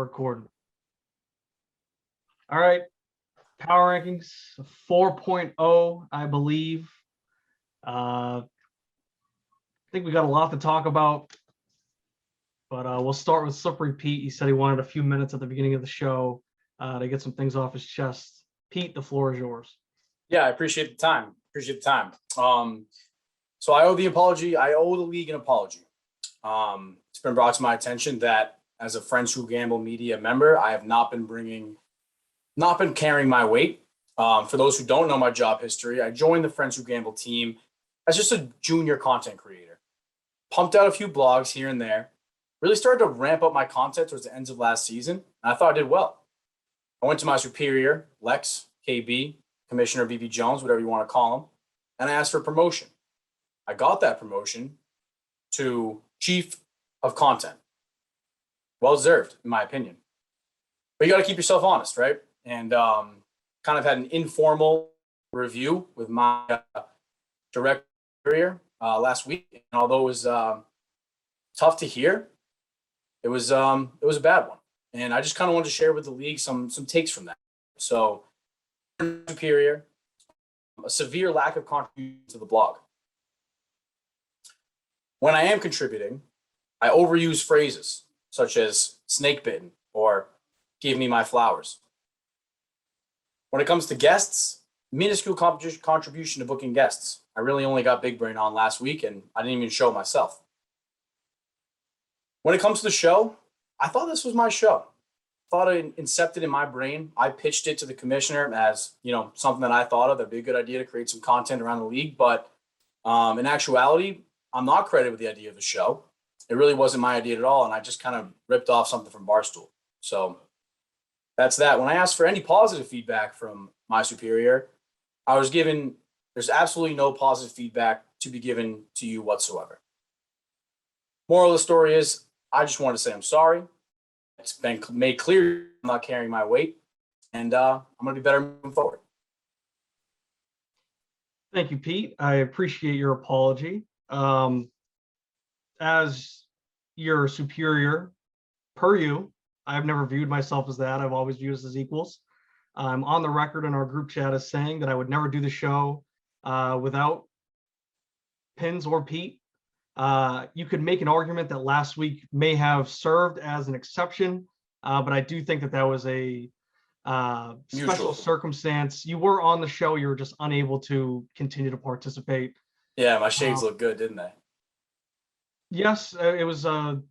We're recording. All right. Power rankings 4.0, I believe. I think we got a lot to talk about, but we'll start with Slippery Pete. He said he wanted a few minutes at the beginning of the show to get some things off his chest. Pete, the floor is yours. Yeah, I appreciate the time. So I owe the apology. I owe the league an apology. It's been brought to my attention that as a Friends Who Gamble media member, I have not been carrying my weight. For those who don't know my job history, I joined the Friends Who Gamble team as just a junior content creator. Pumped out a few blogs here and there. Really started to ramp up my content towards the ends of last season, and I thought I did well. I went to my superior, Lex, KB, Commissioner BB Jones, whatever you want to call him, and I asked for promotion. I got that promotion to Chief of Content. Well deserved, in my opinion. But you got to keep yourself honest, right? And kind of had an informal review with my direct career last week. And although it was tough to hear, it was a bad one. And I just kind of wanted to share with the league some takes from that. So, superior, a severe lack of contribution to the blog. When I am contributing, I overuse phrases such as snake bitten or give me my flowers. When it comes to guests, minuscule contribution to booking guests. I really only got Big Brain on last week and I didn't even show myself. When it comes to the show, I thought this was my show. Thought it incepted in my brain. I pitched it to the commissioner as, something that I thought of that'd be a good idea to create some content around the league. But in actuality, I'm not credited with the idea of the show. It really wasn't my idea at all. And I just kind of ripped off something from Barstool. So that's that. When I asked for any positive feedback from my superior, I was given, there's absolutely no positive feedback to be given to you whatsoever. Moral of the story is, I just wanted to say I'm sorry. It's been made clear I'm not carrying my weight, and I'm going to be better moving forward. Thank you, Pete. I appreciate your apology. As your superior, per you, I've never viewed myself as that. I've always viewed us as equals. I'm on the record in our group chat as saying that I would never do the show without Pins or Pete. You could make an argument that last week may have served as an exception, but I do think that was a special circumstance. You were on the show, you were just unable to continue to participate. Yeah, my shades look good, didn't they? Yes, it was a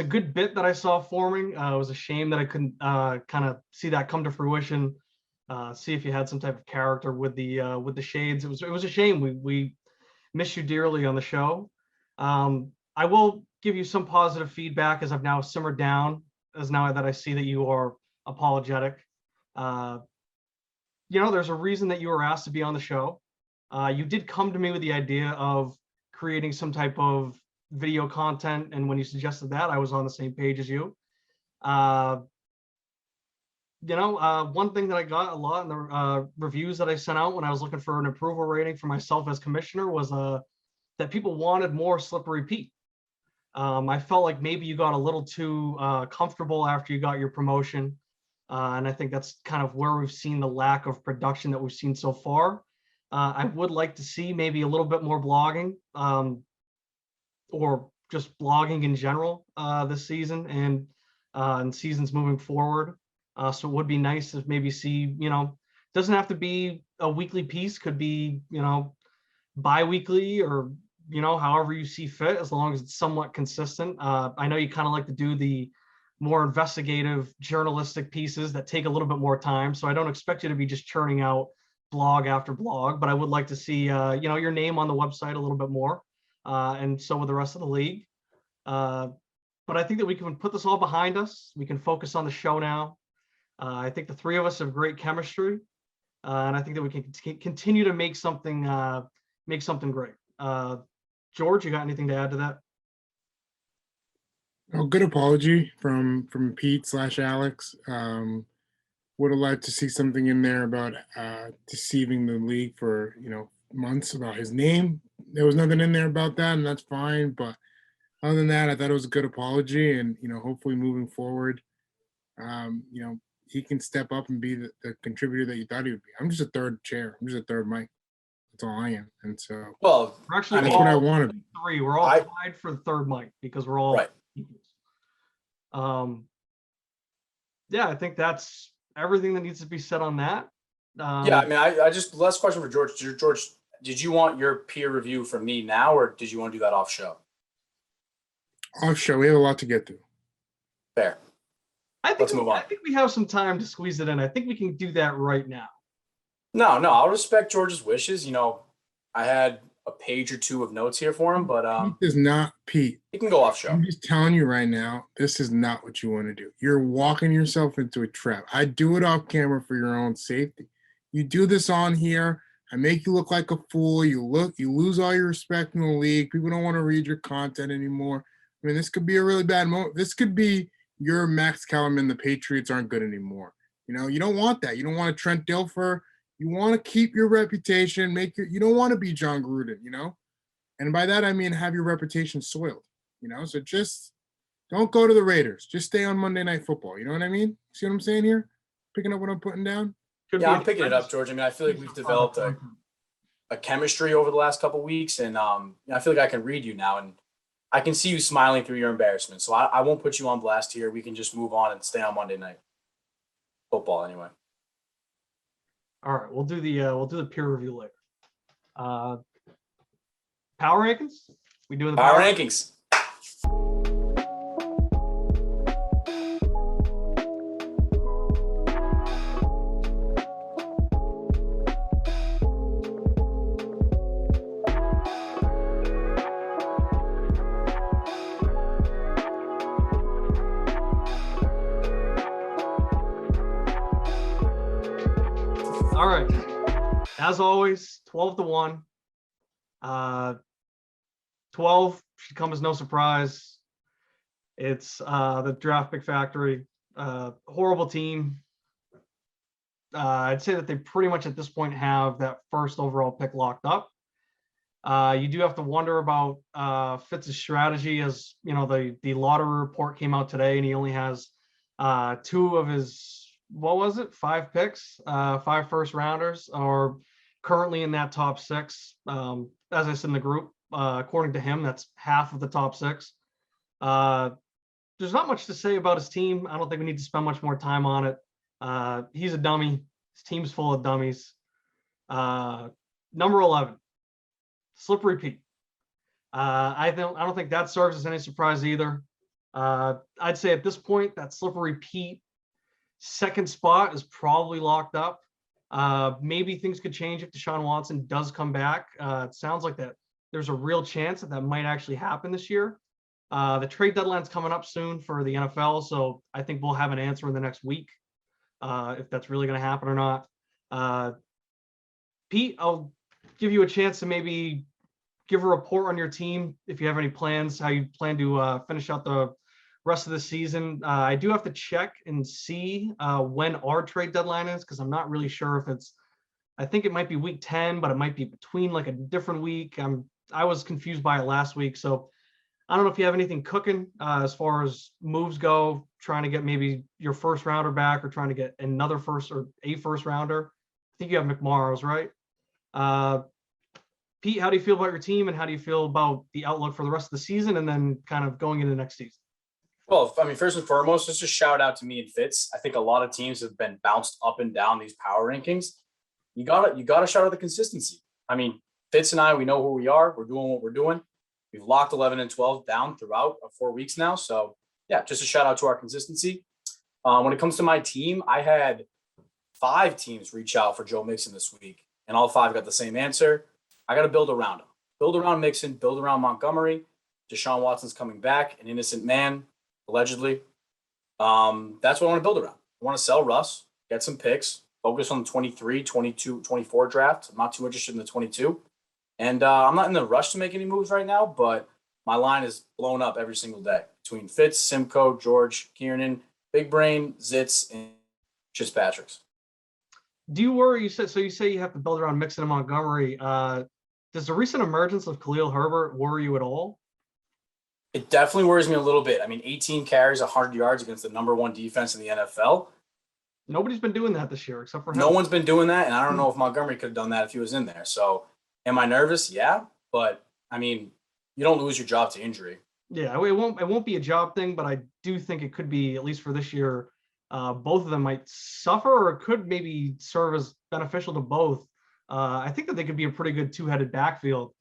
good bit that I saw forming. It was a shame that I couldn't kind of see that come to fruition. See if you had some type of character with the shades. It was a shame. We miss you dearly on the show. I will give you some positive feedback as I've now simmered down, as now that I see that you are apologetic. There's a reason that you were asked to be on the show. You did come to me with the idea of creating some type of video content, and when you suggested that, I was on the same page as you. One thing that I got a lot in the reviews that I sent out when I was looking for an approval rating for myself as commissioner was that people wanted more Slippery Pete. I felt like maybe you got a little too comfortable after you got your promotion. And I think that's kind of where we've seen the lack of production that we've seen so far. I would like to see maybe a little bit more blogging or just blogging in general this season and seasons moving forward. So it would be nice to maybe see, doesn't have to be a weekly piece, could be, bi-weekly or, however you see fit, as long as it's somewhat consistent. I know you kind of like to do the more investigative journalistic pieces that take a little bit more time. So I don't expect you to be just churning out blog after blog, but I would like to see, your name on the website a little bit more. And so with the rest of the league. But I think that we can put this all behind us. We can focus on the show now. I think the three of us have great chemistry, and I think that we can continue to make something great. George, you got anything to add to that? Oh, good apology from Pete/Alex. Would have liked to see something in there about deceiving the league for months about his name. There was nothing in there about that, and that's fine. But other than that, I thought it was a good apology, and hopefully moving forward, he can step up and be the contributor that you thought he would be. I'm just a third chair. I'm just a third mic. That's all I am, and so Well, We're actually that's all what I want to be. 3. We're all I- tied for the third mic because we're all Right. equals. Yeah, I think that's everything that needs to be said on that. Yeah, I mean, I just last question for George. George, did you want your peer review from me now, or did you want to do that off show? Off show, we have a lot to get to. Fair. I Let's move on. I think we have some time to squeeze it in. I think we can do that right now. No, I'll respect George's wishes. I had a page or two of notes here for him, but Pete is not Pete. he can go off show. I'm just telling you right now, this is not what you want to do. You're walking yourself into a trap. I do it off camera for your own safety. You do this on here, I make you look like a fool. You lose all your respect in the league. People don't want to read your content anymore. I mean, this could be a really bad moment. This could be your Max Kellerman. The Patriots aren't good anymore. You don't want that. You don't want a Trent Dilfer. You want to keep your reputation. You don't want to be John Gruden. And by that I mean have your reputation soiled. So just don't go to the Raiders. Just stay on Monday Night Football. You know what I mean? See what I'm saying here? Picking up what I'm putting down. Yeah, I'm picking it up, George. I mean, I feel like we've developed a chemistry over the last couple of weeks, and I feel like I can read you now, and I can see you smiling through your embarrassment. So I won't put you on blast here. We can just move on and stay on Monday Night Football anyway. All right, we'll do the peer review later. Power rankings? We doing the Power rankings. All right. As always, 12-1. 12 should come as no surprise. It's the draft pick factory. Horrible team. I'd say that they pretty much at this point have that first overall pick locked up. You do have to wonder about Fitz's strategy, as the lottery report came out today, and he only has 2 of his 5 picks, 5 first rounders are currently in that top 6. As I said in the group, according to him, that's half of the top 6. There's not much to say about his team. I don't think we need to spend much more time on it. He's a dummy. His team's full of dummies. Number 11, Slippery Pete. I don't think that serves as any surprise either. I'd say at this point that Slippery Pete second spot is probably locked up. Maybe things could change if Deshaun Watson does come back. It sounds like that there's a real chance that might actually happen this year. The trade deadline's coming up soon for the NFL, so I think we'll have an answer in the next week if that's really going to happen or not. Pete, I'll give you a chance to maybe give a report on your team if you have any plans, how you plan to finish out the rest of the season. I do have to check and see when our trade deadline is, because I'm not really sure if I think it might be week 10, but it might be between like a different week. I was confused by it last week, so I don't know if you have anything cooking as far as moves go, trying to get maybe your first rounder back or trying to get another first rounder. I think you have McMorrow's, right? Pete, how do you feel about your team, and how do you feel about the outlook for the rest of the season and then kind of going into next season? Well, I mean, first and foremost, just a shout out to me and Fitz. I think a lot of teams have been bounced up and down these power rankings. You gotta shout out the consistency. I mean, Fitz and I, we know who we are. We're doing what we're doing. We've locked 11 and 12 down throughout 4 weeks now. So yeah, just a shout out to our consistency. When it comes to my team, I had 5 teams reach out for Joe Mixon this week, and all 5 got the same answer. I got to build around him. Build around Mixon, build around Montgomery. Deshaun Watson's coming back, an innocent man, allegedly. That's what I want to build around. I want to sell Russ, get some picks, focus on the 23, 22, 24 draft. I'm not too interested in the 22. And I'm not in the rush to make any moves right now, but my line is blown up every single day between Fitz, Simcoe, George, Kiernan, Big Brain, Zitz, and Fitzpatrick's. Do you worry? You say you have to build around Mixon and Montgomery. Does the recent emergence of Khalil Herbert worry you at all? It definitely worries me a little bit. I mean, 18 carries, 100 yards against the number one defense in the NFL. Nobody's been doing that this year except for him. No one's been doing that, and I don't know if Montgomery could have done that if he was in there. So, am I nervous? Yeah, but I mean, you don't lose your job to injury. Yeah, it won't be a job thing, but I do think it could be, at least for this year. Both of them might suffer, or it could maybe serve as beneficial to both. I think that they could be a pretty good two-headed backfield.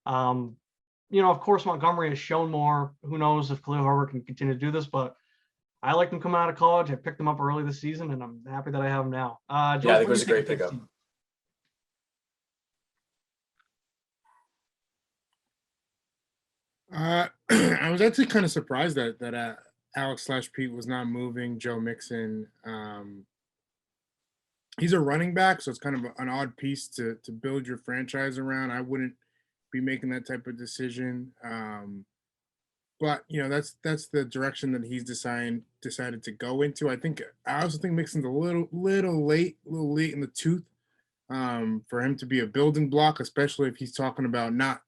Of course, Montgomery has shown more. Who knows if Khalil Herbert can continue to do this, but I liked him coming out of college. I picked him up early this season, and I'm happy that I have him now. George, Yeah, I think it was a great pickup. I was actually kind of surprised that Alex / Pete was not moving Joe Mixon. He's a running back, so it's kind of an odd piece to build your franchise around. I wouldn't be making that type of decision. But that's the direction that he's decided to go into. I also think Mixon's a little late in the tooth for him to be a building block, especially if he's talking about not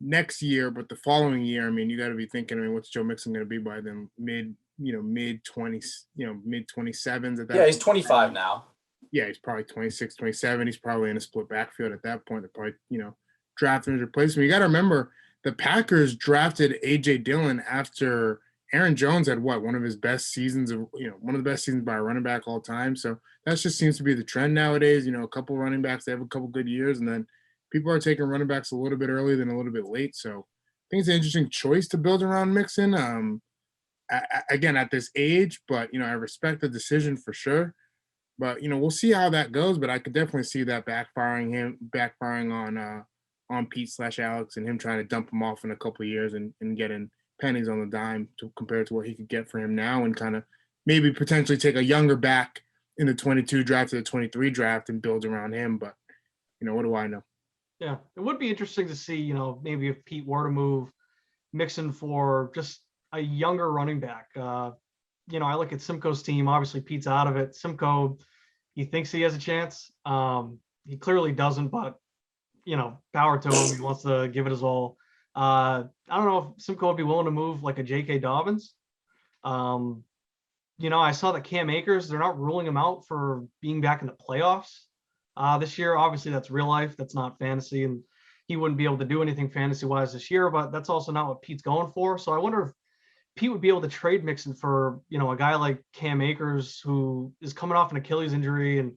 next year but the following year. I mean, you got to be thinking, what's Joe Mixon going to be by then? Mid 20s, mid 27s at that. Yeah, he's 25 now. Yeah, he's probably 26, 27. He's probably in a split backfield at that point. They're probably drafting his replacement. You got to remember, the Packers drafted A.J. Dillon after Aaron Jones had one of his best seasons one of the best seasons by a running back all time. So that just seems to be the trend nowadays. A couple running backs, they have a couple good years, and then people are taking running backs a little bit early than a little bit late. So I think it's an interesting choice to build around Mixon. Again, at this age, but I respect the decision for sure. But we'll see how that goes. But I could definitely see that backfiring on Pete / Alex, and him trying to dump him off in a couple of years and getting pennies on the dime compared to what he could get for him now, and kind of maybe potentially take a younger back in the 22 draft to the 23 draft and build around him. But what do I know? Yeah, it would be interesting to see, maybe if Pete were to move Mixon for just a younger running back. I look at Simcoe's team. Obviously, Pete's out of it. Simcoe, he thinks he has a chance. He clearly doesn't, but power to him. He wants to give it his all. I don't know if Simcoe would be willing to move like a J.K. Dobbins. I saw that Cam Akers, they're not ruling him out for being back in the playoffs this year. Obviously, that's real life. That's not fantasy, and he wouldn't be able to do anything fantasy-wise this year, but that's also not what Pete's going for. So I wonder if Pete would be able to trade Mixon for, a guy like Cam Akers, who is coming off an Achilles injury. And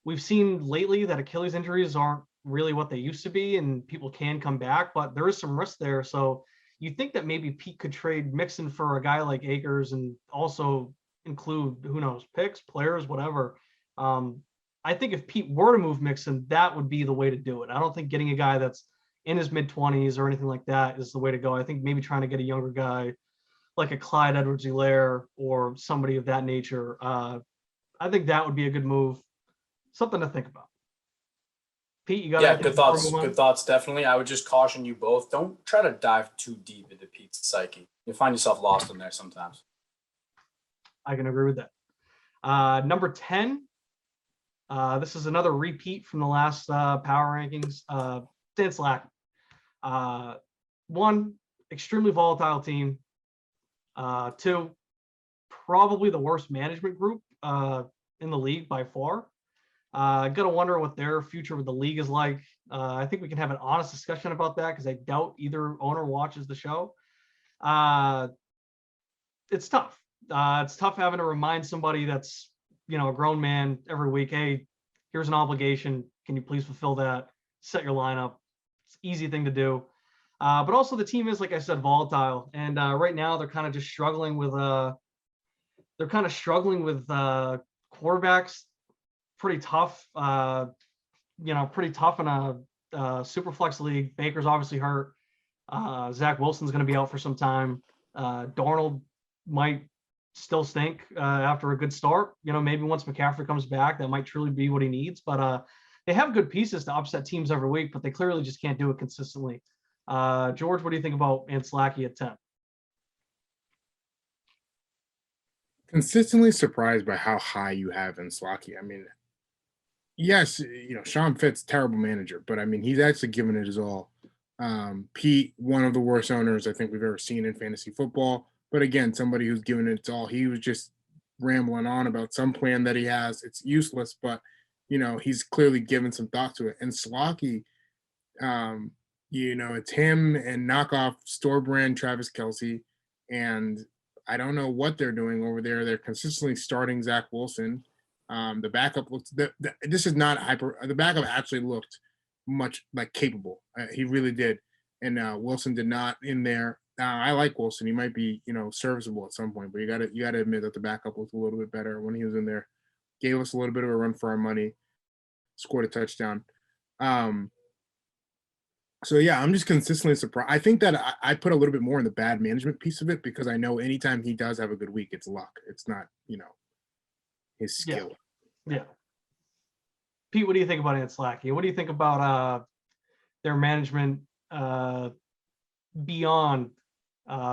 we've seen lately that Achilles injuries aren't really what they used to be, and people can come back, but there is some risk there. So you think that maybe Pete could trade Mixon for a guy like Akers and also include, who knows, picks, players, whatever. I think if Pete were to move Mixon, that would be the way to do it. I don't think getting a guy that's in his mid-20s or anything like that is the way to go. I think maybe trying to get a younger guy like a Clyde Edwards-Helaire or somebody of that nature. I think that would be a good move. Something to think about. Pete, you got good thoughts. Good thoughts, definitely. I would just caution you both: don't try to dive too deep into Pete's psyche. You'll find yourself lost in there sometimes. I can agree with that. Number 10. This is another repeat from the last power rankings. Dan Slack. One, extremely volatile team. Two, probably the worst management group in the league by far. Gotta wonder what their future with the league is like. I think we can have an honest discussion about that, because I doubt either owner watches the show. It's tough. It's tough having to remind somebody that's, a grown man every week, hey, here's an obligation. Can you please fulfill that? Set your lineup. It's an easy thing to do. But also the team is, like I said, volatile. And right now they're kind of just struggling with quarterbacks. Pretty tough. Pretty tough in a super flex league. Baker's obviously hurt. Zach Wilson's going to be out for some time. Darnold might still stink after a good start. Maybe once McCaffrey comes back, that might truly be what he needs. But they have good pieces to upset teams every week, but they clearly just can't do it consistently. George, what do you think about Anslacky at 10? Consistently surprised by how high you have Anslacky. I mean, yes, Sean Fitz, terrible manager, but I mean, he's actually given it his all Pete, one of the worst owners I think we've ever seen in fantasy football. But again, somebody who's given it all. He was just rambling on about some plan that he has. It's useless, but he's clearly given some thought to it. And Slocky, it's him and knockoff store brand Travis Kelce. And I don't know what they're doing over there. They're consistently starting Zach Wilson. The backup looks. This is not hyper. The backup actually looked much like capable. He really did. And Wilson did not in there. I like Wilson. He might be, serviceable at some point, but you gotta admit that the backup looked a little bit better when he was in there. Gave us a little bit of a run for our money. Scored a touchdown. So yeah, I'm just consistently surprised. I think that I put a little bit more in the bad management piece of it because I know anytime he does have a good week, it's luck. It's not, his skill. Yeah. Pete, what do you think about Anslacky? What do you think about their management beyond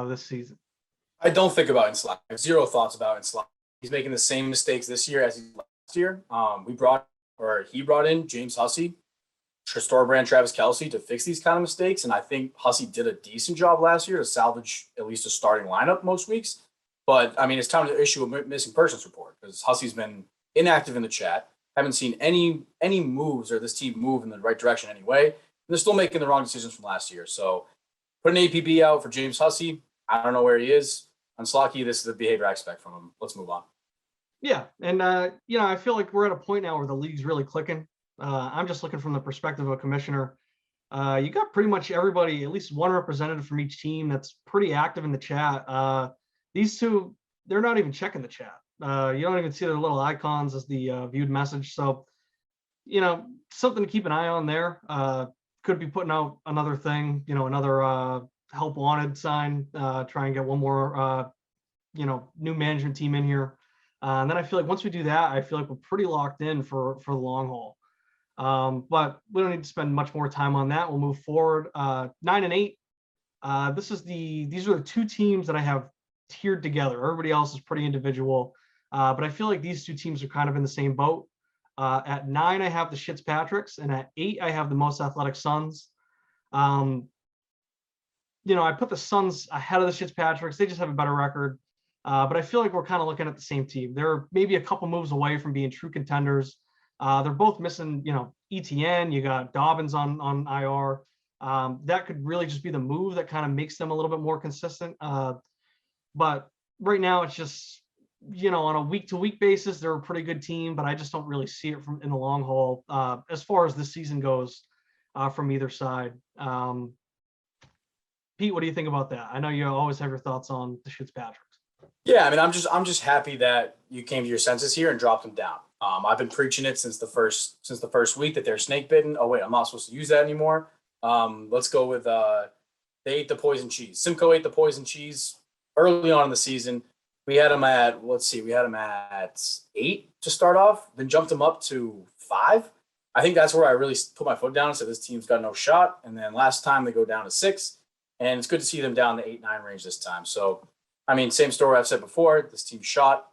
this season? I don't think about Inslack. I have zero thoughts about Inslack. He's making the same mistakes this year as he did last year. He brought in James Hussey, store brand Travis Kelce to fix these kind of mistakes. And I think Hussey did a decent job last year to salvage at least a starting lineup most weeks. But I mean, it's time to issue a missing persons report because Hussey's been inactive in the chat. Haven't seen any moves or this team move in the right direction anyway. And they're still making the wrong decisions from last year. So put an APB out for James Hussey. I don't know where he is. On Slocky, this is the behavior I expect from him. Let's move on. Yeah, and I feel like we're at a point now where the league's really clicking. I'm just looking from the perspective of a commissioner. You got pretty much everybody, at least one representative from each team that's pretty active in the chat. These two, they're not even checking the chat. You don't even see their little icons as the viewed message. So, something to keep an eye on there. Could be putting out another thing, another help wanted sign, try and get one more, new management team in here. And then I feel like once we do that, I feel like we're pretty locked in for the long haul. But we don't need to spend much more time on that. We'll move forward. 9-8. These are the two teams that I have tiered together. Everybody else is pretty individual. But I feel like these two teams are kind of in the same boat. At 9, I have the Fitzpatricks, and at 8, I have the Most Athletic Suns. I put the Suns ahead of the Fitzpatricks. They just have a better record. But I feel like we're kind of looking at the same team. They're maybe a couple moves away from being true contenders. They're both missing, ETN. You got Dobbins on IR. That could really just be the move that kind of makes them a little bit more consistent. But right now, it's just, on a week-to-week basis, they're a pretty good team, but I just don't really see it in the long haul as far as this season goes from either side. Pete, what do you think about that? I know you always have your thoughts on the Fitzpatricks. Yeah, I mean, I'm just happy that you came to your senses here and dropped them down. I've been preaching it since the first week that they're snake bitten. Oh wait, I'm not supposed to use that anymore. Let's go with they ate the poison cheese. Simcoe ate the poison cheese early on in the season. We had them at 8 to start off, then jumped them up to 5. I think that's where I really put my foot down and said this team's got no shot. And then last time they go down to 6, and it's good to see them down the 8-9 range this time. So, I mean, same story I've said before. This team shot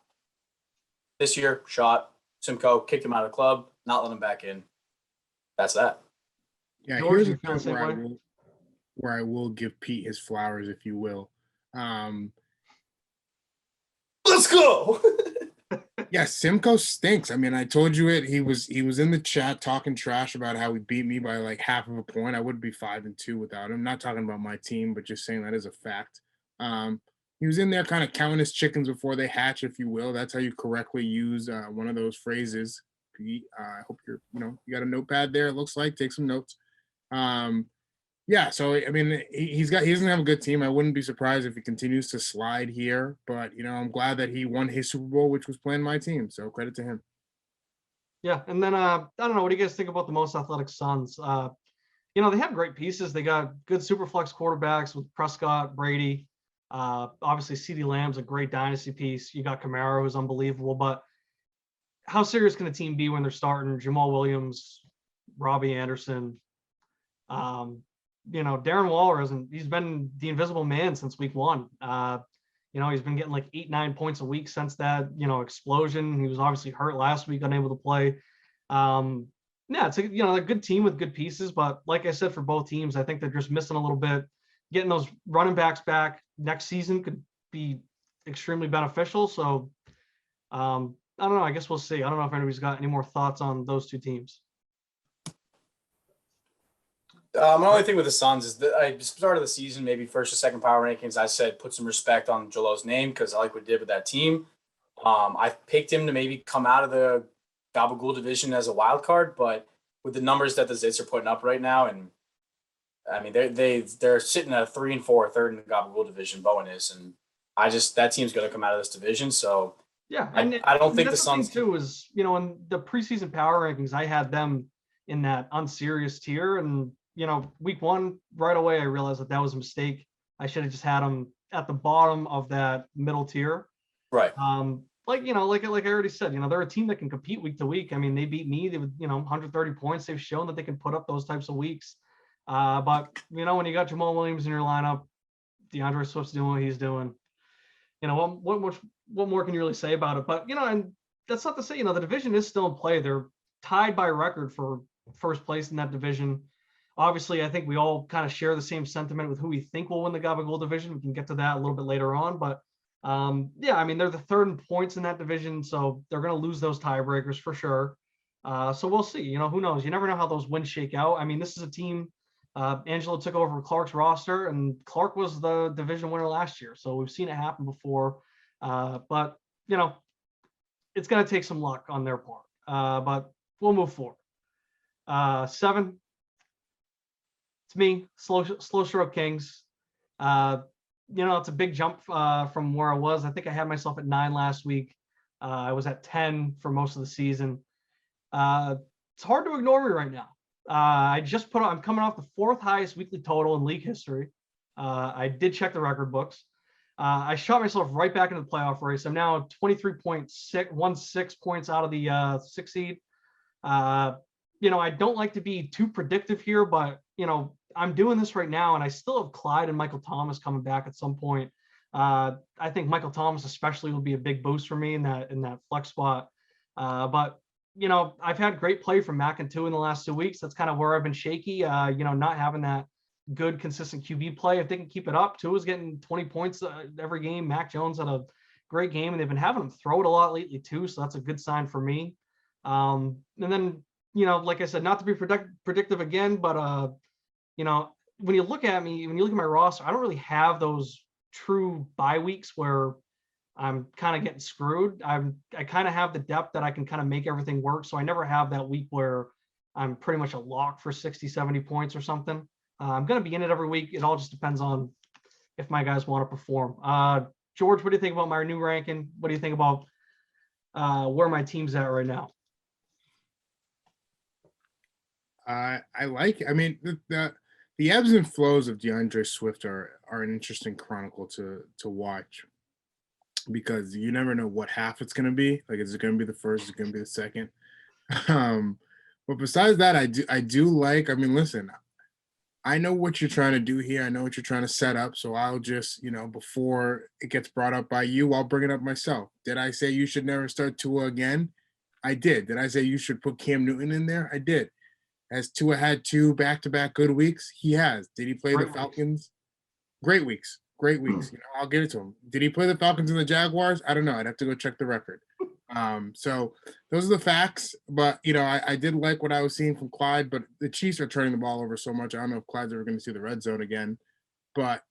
this year, Simcoe kicked him out of the club, not let him back in. That's that. Yeah, George, here's the thing where I will give Pete his flowers, if you will. Let's go. Yeah, Simcoe stinks. I mean, I told you it. He was in the chat talking trash about how he beat me by like half of a point. I would be 5-2 without him. Not talking about my team, but just saying that is a fact. He was in there kind of counting his chickens before they hatch, if you will. That's how you correctly use one of those phrases. Pete, I hope you got a notepad there. It looks like take some notes. Yeah, so I mean, he doesn't have a good team. I wouldn't be surprised if he continues to slide here, but I'm glad that he won his Super Bowl, which was playing my team. So credit to him. Yeah, and then I don't know, what do you guys think about the Most Athletic Suns? They have great pieces. They got good super flex quarterbacks with Prescott, Brady. Obviously, CeeDee Lamb's a great dynasty piece. You got Kamara, who's unbelievable. But how serious can the team be when they're starting Jamal Williams, Robbie Anderson? Darren Waller he's been the invisible man since week 1. He's been getting like 8-9 points a week since that, explosion. He was obviously hurt last week, unable to play. Yeah, it's a good team with good pieces, but like I said, for both teams, I think they're just missing a little bit. Getting those running backs back next season could be extremely beneficial. So I don't know. I guess we'll see. I don't know if anybody's got any more thoughts on those two teams. My only thing with the Suns is that I started the season, maybe first or second power rankings. I said put some respect on Jalot's name because I like what he did with that team. I picked him to maybe come out of the Gabagool division as a wild card, but with the numbers that the Zits are putting up right now, and I mean they're sitting at a 3-4, third in the Gabagool division. Bowen is, and that team's going to come out of this division. So Yeah, I don't think the that's thing Suns too is in the preseason power rankings, I had them in that unserious tier, and week one right away I realized that was a mistake. I should have just had them at the bottom of that middle tier. right. Like I already said, they're a team that can compete week to week. I mean, they beat me. They would 130 points. They've shown that they can put up those types of weeks. But when you got Jamal Williams in your lineup, DeAndre Swift's doing what he's doing. What more can you really say about it? But and that's not to say the division is still in play. They're tied by record for first place in that division. Obviously, I think we all kind of share the same sentiment with who we think will win the Gabagool division. We can get to that a little bit later on, but yeah, I mean they're the third in points in that division, so they're going to lose those tiebreakers for sure. So we'll see. Who knows? You never know how those wins shake out. I mean, this is a team. Angelo took over Clark's roster, and Clark was the division winner last year, so we've seen it happen before. But it's going to take some luck on their part. But we'll move forward. 7. It's me, slow stroke Kings. It's a big jump from where I was. I think I had myself at 9 last week. I was at 10 for most of the season. It's hard to ignore me right now. I'm coming off the 4th highest weekly total in league history. I did check the record books. I shot myself right back into the playoff race. I'm now 23.16 points out of the 6th seed. I don't like to be too predictive here, but I'm doing this right now, and I still have Clyde and Michael Thomas coming back at some point. I think Michael Thomas especially will be a big boost for me in that flex spot. But I've had great play from Mac and 2 in the last 2 weeks. That's kind of where I've been shaky. Not having that good consistent QB play. If they can keep it up, Tua is getting 20 points every game. Mac Jones had a great game, and they've been having him throw it a lot lately too. So that's a good sign for me. And then like I said, not to be predictive again, but when you look at my roster, I don't really have those true bye weeks where I'm kind of getting screwed. I kind of have the depth that I can kind of make everything work. So I never have that week where I'm pretty much a lock for 60, 70 points or something. I'm going to be in it every week. It all just depends on if my guys want to perform. George, what do you think about my new ranking? What do you think about where my team's at right now? I like. I mean, the ebbs and flows of DeAndre Swift are an interesting chronicle to watch, because you never know what half it's going to be. Like, is it going to be the first? Is it going to be the second? But besides that, I do like. I mean, listen, I know what you're trying to do here. I know what you're trying to set up. So I'll just, before it gets brought up by you, I'll bring it up myself. Did I say you should never start Tua again? I did. Did I say you should put Cam Newton in there? I did. Has Tua had 2 back-to-back good weeks? He has. Did he play the Falcons? Great weeks. Great weeks. I'll give it to him. Did he play the Falcons and the Jaguars? I don't know. I'd have to go check the record. So those are the facts. But, I did like what I was seeing from Clyde, but the Chiefs are turning the ball over so much. I don't know if Clyde's ever going to see the red zone again. But,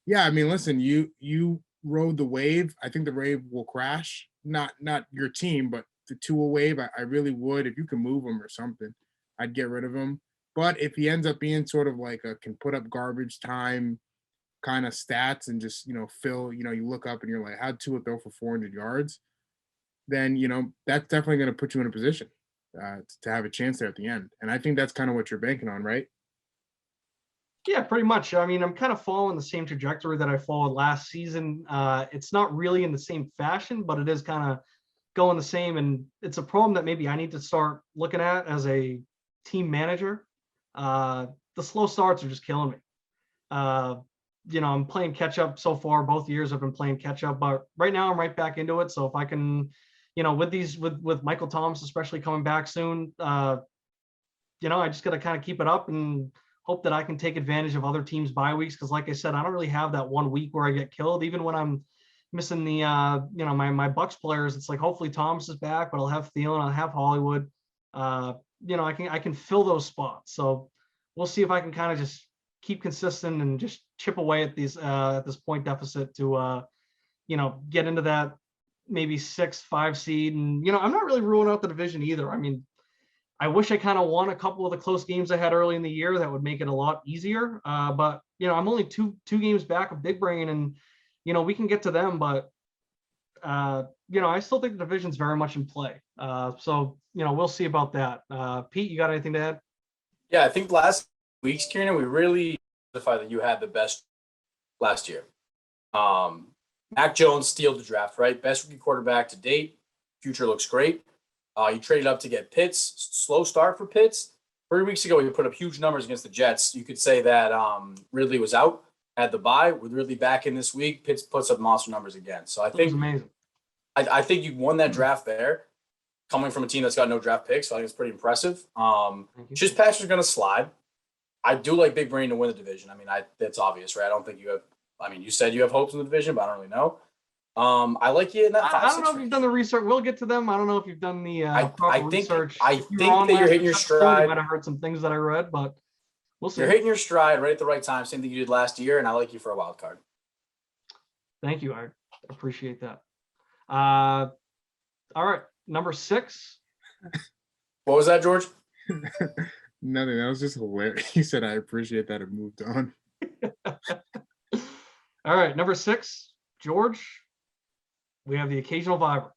yeah, I mean, listen, you rode the wave. I think the wave will crash. Not your team, but the Tua wave. I really would. If you can move him or something, I'd get rid of him. But if he ends up being sort of like can put up garbage time kind of stats and just, fill, you look up and you're like, how'd Tua throw for 400 yards? Then, that's definitely going to put you in a position to have a chance there at the end. And I think that's kind of what you're banking on, right? Yeah, pretty much. I mean, I'm kind of following the same trajectory that I followed last season. It's not really in the same fashion, but it is kind of going the same. And it's a problem that maybe I need to start looking at as a team manager. The slow starts are just killing me. I'm playing catch up so far. Both years I've been playing catch up, but right now I'm right back into it. So if I can, with Michael Thomas especially coming back soon, I just got to kind of keep it up and hope that I can take advantage of other teams' bye weeks. Because like I said, I don't really have that 1 week where I get killed. Even when I'm missing the, my Bucks players, it's like hopefully Thomas is back, but I'll have Thielen, I'll have Hollywood. I can fill those spots. So we'll see if I can kind of just keep consistent and just chip away at this point deficit to, get into that maybe 6-5 seed. And, I'm not really ruling out the division either. I mean, I wish I kind of won a couple of the close games I had early in the year. That would make it a lot easier. But, I'm only two games back of Big Brain, and, we can get to them. But, I still think the division's very much in play. So, we'll see about that. Pete, you got anything to add? Yeah, I think last week's, Kieran, we really identified that you had the best last year. Mac Jones stealed the draft, right? Best rookie quarterback to date. Future looks great. You traded up to get Pitts. Slow start for Pitts. 3 weeks ago, he put up huge numbers against the Jets. You could say that Ridley was out at the bye. With Ridley back in this week, Pitts puts up monster numbers again. So I think amazing. I think you won that draft there, coming from a team that's got no draft picks. So I think it's pretty impressive. Just Patrick's going to slide. I do like Big Brain to win the division. I mean, that's obvious, right? I don't think you have. I mean, you said you have hopes in the division, but I don't really know. I like you in that. I don't know if you've done the research. We'll get to them. I don't know if you've done the research. I think that you're hitting your stride. You might have heard some things that I read, but we'll see. You're hitting your stride right at the right time. Same thing you did last year, and I like you for a wild card. Thank you. I appreciate that. All right, number 6. What was that, George? Nothing. That was just hilarious. He said, "I appreciate that," and moved on. All right, number 6, George. We have the occasional Viber.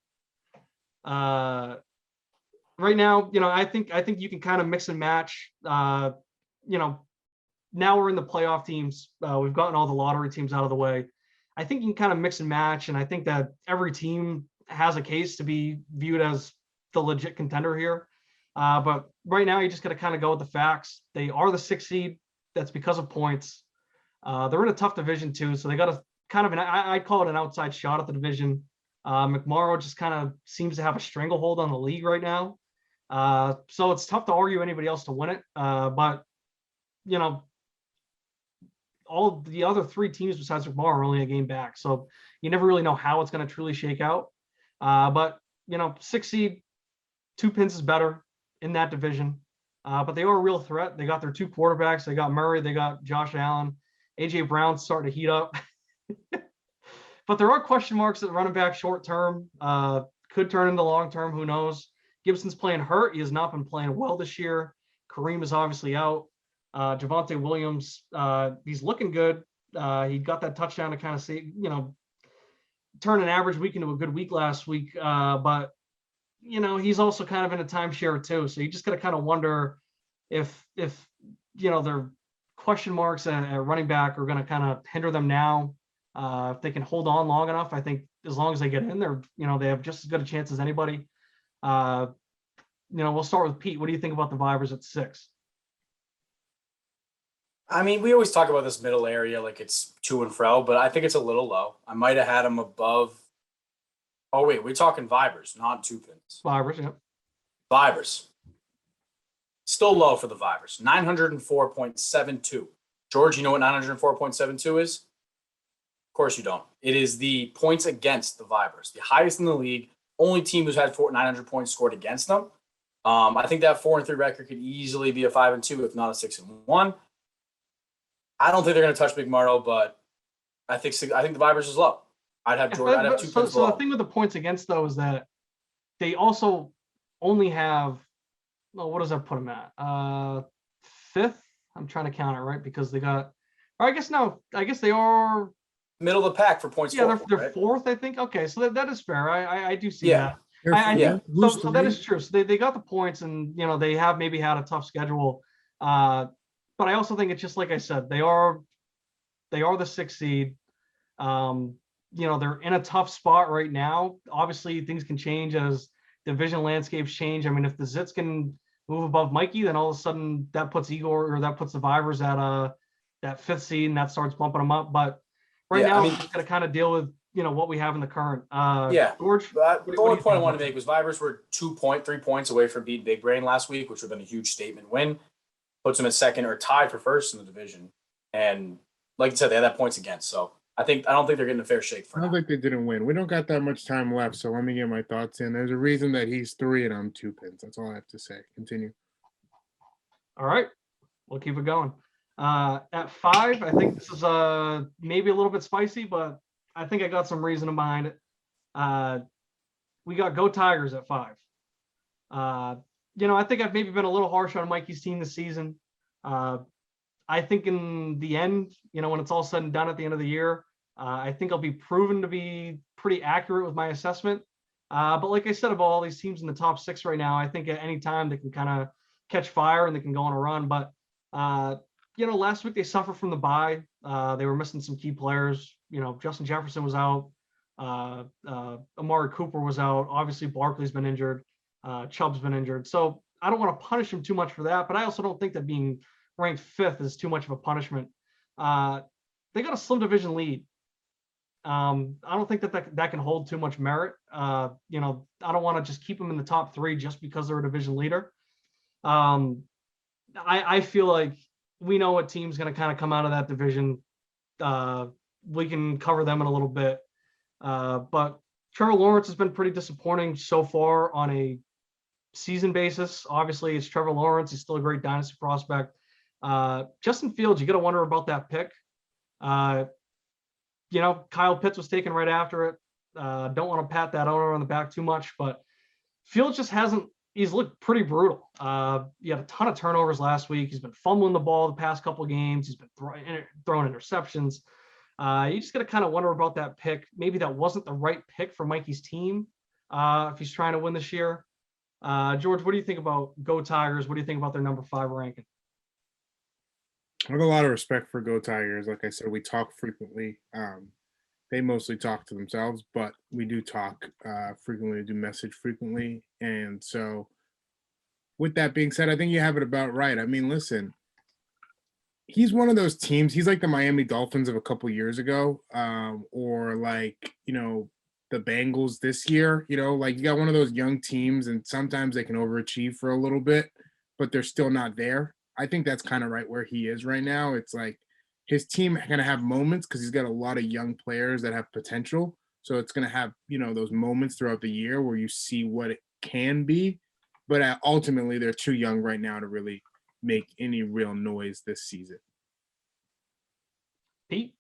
Right now, I think you can kind of mix and match. Now we're in the playoff teams. We've gotten all the lottery teams out of the way. I think you can kind of mix and match, and I think that every team has a case to be viewed as the legit contender here. But right now, you just got to kind of go with the facts. They are the 6th seed. That's because of points. They're in a tough division too, so they got a kind of I'd call it an outside shot at the division. McMorrow just kind of seems to have a stranglehold on the league right now. So it's tough to argue anybody else to win it. But, all the other 3 teams besides McMorrow are only a game back. So you never really know how it's going to truly shake out. But, 6th seed, 2 pins is better in that division. But they are a real threat. They got their 2 quarterbacks. They got Murray. They got Josh Allen. A.J. Brown's starting to heat up. But there are question marks at running back short term. Could turn into long term. Who knows? Gibson's playing hurt. He has not been playing well this year. Kareem is obviously out. Javonte Williams, he's looking good. He got that touchdown to kind of say, turn an average week into a good week last week. But, he's also kind of in a timeshare too. So you just got to kind of wonder if their question marks at running back are going to kind of hinder them now. If they can hold on long enough, I think as long as they get in there, they have just as good a chance as anybody. We'll start with Pete. What do you think about the Vipers at 6? I mean, we always talk about this middle area like it's to and fro, but I think it's a little low. I might have had them above. Oh, wait, we're talking Vipers, not 2 pins. Vipers, yeah. Vipers. Still low for the Vipers. 904.72. George, you know what 904.72 is? Of course you don't. It is the points against the Vipers, the highest in the league. Only team who's had 900 points scored against them. I think that 4-3 record could easily be a 5-2, if not a 6-1. I don't think they're going to touch McMorrow, but I think the Vipers is low. I'd have George. I'd have 2 pins So low. the thing with the points against though is that they also only have. Well, what does that put them at? 5th. I'm trying to count it right because they got. Or I guess no. I guess they are middle of the pack for points. Yeah, they're right? 4th, I think. Okay, so that is fair. I do see Yeah. that. So that is true. So they got the points, and they have maybe had a tough schedule. But I also think it's just like I said, they are the 6th seed. They're in a tough spot right now. Obviously, things can change as division landscapes change. I mean, if the Zits can move above Mikey, then all of a sudden that puts Igor or that puts the Vipers at that 5th seed, and that starts bumping them up. But right now, we're just going to kind of deal with what we have in the current. Yeah. George, But what the do only you point I think wanted about to make was Vipers were 3 points away from beating Big Brain last week, which would have been a huge statement win. Puts them at second or tied for first in the division. And like you said, they had that points against. So I don't think they're getting a fair shake for I don't now. think they didn't win. We don't got that much time left, so let me get my thoughts in. There's a reason that he's 3 and I'm 2 pins. That's all I have to say. Continue. All right, we'll keep it going. At 5, I think this is maybe a little bit spicy, but I think I got some reason behind it. We got Go Tigers at 5. I think I've maybe been a little harsh on Mikey's team this season. I think in the end, when it's all said and done at the end of the year, I think I'll be proven to be pretty accurate with my assessment. But like I said, about all these teams in the top 6 right now, I think at any time they can kind of catch fire and they can go on a run. But, last week they suffered from the bye. They were missing some key players. Justin Jefferson was out. Amari Cooper was out. Obviously, Barkley's been injured. Chubb's been injured. So I don't want to punish him too much for that. But I also don't think that being ranked 5th is too much of a punishment. They got a slim division lead. I don't think that can hold too much merit. I don't want to just keep them in the top 3 just because they're a division leader. I feel like we know what team's going to kind of come out of that division. We can cover them in a little bit. But Trevor Lawrence has been pretty disappointing so far on a season basis. Obviously, it's Trevor Lawrence. He's still a great dynasty prospect. Justin Fields, you got to wonder about that pick. Kyle Pitts was taken right after it. Don't want to pat that owner on the back too much, but Fields just he's looked pretty brutal. He had a ton of turnovers last week. He's been fumbling the ball the past couple of games. He's been throwing interceptions. You just got to kind of wonder about that pick. Maybe that wasn't the right pick for Mikey's team if he's trying to win this year. George, what do you think about Go Tigers? What do you think about their number 5 ranking? I have a lot of respect for Go Tigers. Like I said, we talk frequently. They mostly talk to themselves, but we do talk frequently, do message frequently. And so with that being said, I think you have it about right. I mean, listen, he's one of those teams. He's like the Miami Dolphins of a couple years ago, or like, the Bengals this year. Like you got one of those young teams and sometimes they can overachieve for a little bit, but they're still not there. I think that's kind of right where he is right now. It's like his team going to have moments because he's got a lot of young players that have potential. So it's going to have, those moments throughout the year where you see what it can be. But ultimately, they're too young right now to really make any real noise this season. Pete?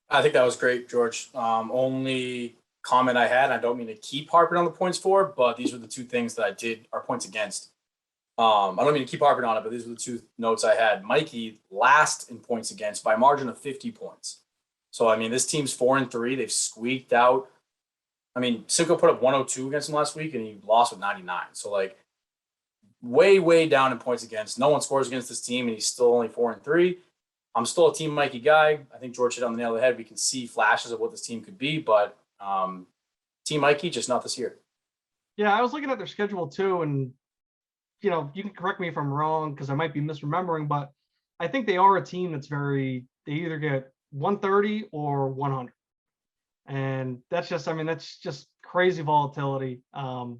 I think that was great, George. Only comment I had, I don't mean to keep harping on the points for, but these were the 2 things that I did, are points against. I don't mean to keep harping on it, but these were the 2 notes I had. Mikey last in points against by a margin of 50 points. So, I mean, this team's 4-3. They've squeaked out. I mean, Cinco put up 102 against him last week, and he lost with 99. So, like, way, way down in points against. No one scores against this team, and he's still only 4-3. I'm still a Team Mikey guy. I think George hit on the nail of the head. We can see flashes of what this team could be, but Team Mikey, just not this year. Yeah, I was looking at their schedule too, and you can correct me if I'm wrong because I might be misremembering, but I think they are a team that's they either get 130 or 100. And that's just crazy volatility. So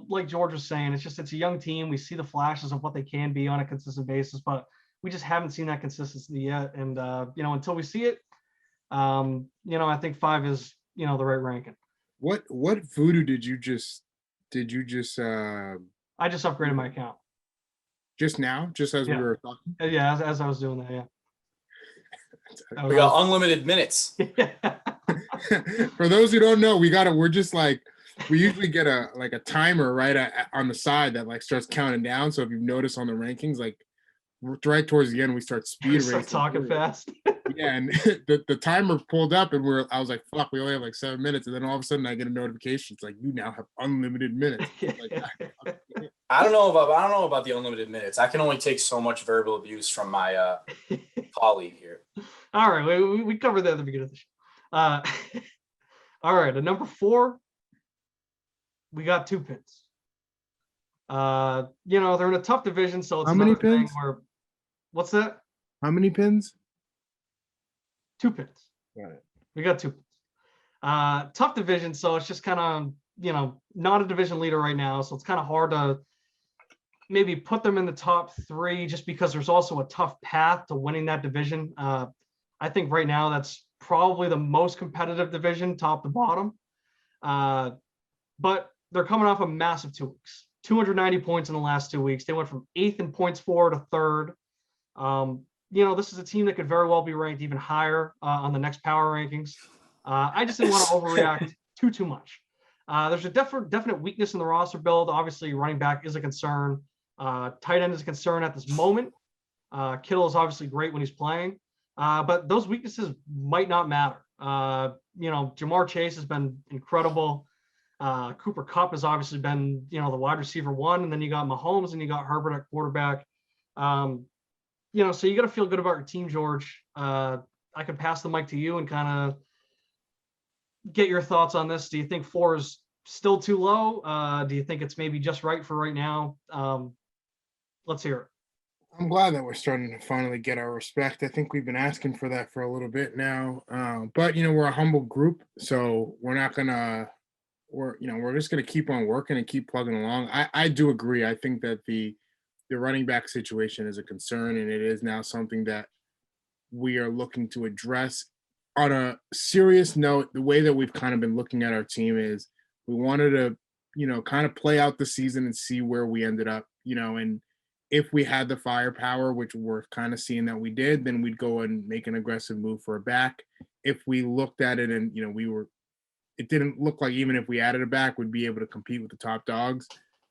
like George was saying, it's a young team. We see the flashes of what they can be on a consistent basis, but we just haven't seen that consistency yet. And, until we see it, I think 5 is, the right ranking. What voodoo did you just I just upgraded my account. Just now, just as we were talking? Yeah, as I was doing that, yeah. We got unlimited minutes. For those who don't know, we're just like, we usually get a timer right on the side that like starts counting down. So if you've noticed on the rankings, like right towards the end, we start speed racing. Start talking fast. Yeah, and the timer pulled up, and I was like, "Fuck, we only have like 7 minutes." And then all of a sudden, I get a notification. It's like, "You now have unlimited minutes." Like, I don't know about the unlimited minutes. I can only take so much verbal abuse from my colleague here. All right, we covered that at the beginning of the show. All right, at number 4, we got 2 pins. They're in a tough division, so it's how many another thing pins? where. What's that? How many pins? 2 pins. Right. We got 2 points. Tough division, so it's just kind of, not a division leader right now, so it's kind of hard to maybe put them in the top 3 just because there's also a tough path to winning that division. I think right now that's probably the most competitive division, top to bottom. But they're coming off a massive 2 weeks, 290 points in the last 2 weeks. They went from 8th in points for to 3rd. This is a team that could very well be ranked even higher on the next power rankings. I just didn't want to overreact too much. There's a definite weakness in the roster build. Obviously, running back is a concern. Tight end is a concern at this moment. Kittle is obviously great when he's playing, but those weaknesses might not matter. Jamar Chase has been incredible. Cooper Kupp has obviously been, the wide receiver 1, and then you got Mahomes and you got Herbert at quarterback. So you got to feel good about your team, George. I could pass the mic to you and kind of get your thoughts on this. Do you think 4 is still too low? Do you think it's maybe just right for right now? Let's hear it. I'm glad that we're starting to finally get our respect. I think we've been asking for that for a little bit now. But we're a humble group, so we're not gonna we're just gonna keep on working and keep plugging along. I do agree. I think that the running back situation is a concern, and it is now something that we are looking to address. On a serious note, the way that we've kind of been looking at our team is we wanted to, kind of play out the season and see where we ended up, and if we had the firepower, which we're kind of seeing that we did, then we'd go and make an aggressive move for a back. If we looked at it and, it didn't look like even if we added a back, we'd be able to compete with the top dogs,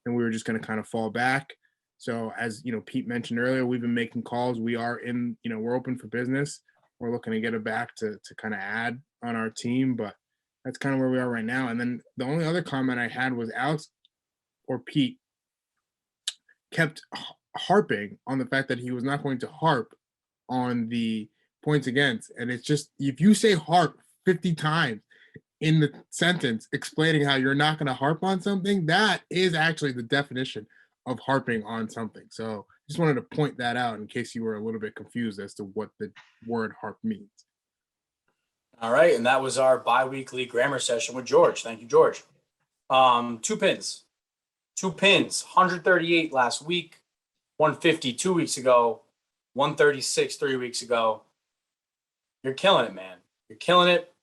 and we were just going to kind of fall back. So as, Pete mentioned earlier, we've been making calls. We are we're open for business. We're looking to get a back to kind of add on our team, but that's kind of where we are right now. And then the only other comment I had was Alex or Pete kept harping on the fact that he was not going to harp on the points against. And it's just, if you say harp 50 times in the sentence explaining how you're not going to harp on something, that is actually the definition of harping on something. So just wanted to point that out in case you were a little bit confused as to what the word harp means. All right, and that was our bi-weekly grammar session with George. Thank you, George. 2 pins. 2 pins. 138 last week, 150 2 weeks ago, 136 3 weeks ago. You're killing it, man. You're killing it.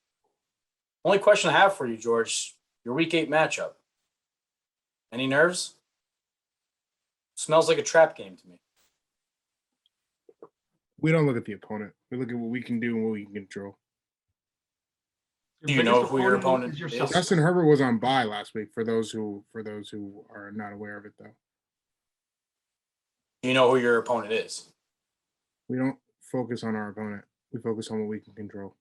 Only question I have for you, George, your week 8 matchup. Any nerves? Smells like a trap game to me. We don't look at the opponent. We look at what we can do and what we can control. Do you know who your opponent is? Justin Herbert was on bye last week. For those who are not aware of it, though. Do you know who your opponent is? We don't focus on our opponent. We focus on what we can control.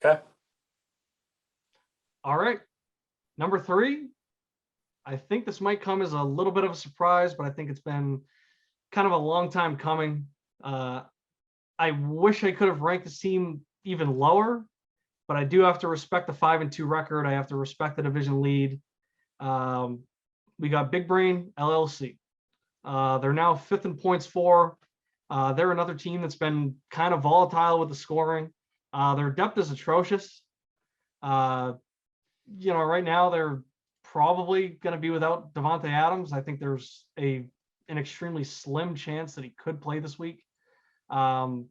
Okay. All right. Number 3. I think this might come as a little bit of a surprise, but I think it's been kind of a long time coming. I wish I could have ranked this team even lower, but I do have to respect the 5-2 record. I have to respect the division lead. We got Big Brain LLC. They're now 5th in points for. They're another team that's been kind of volatile with the scoring. Their depth is atrocious. Right now they're probably going to be without Davante Adams. I think there's an extremely slim chance that he could play this week. But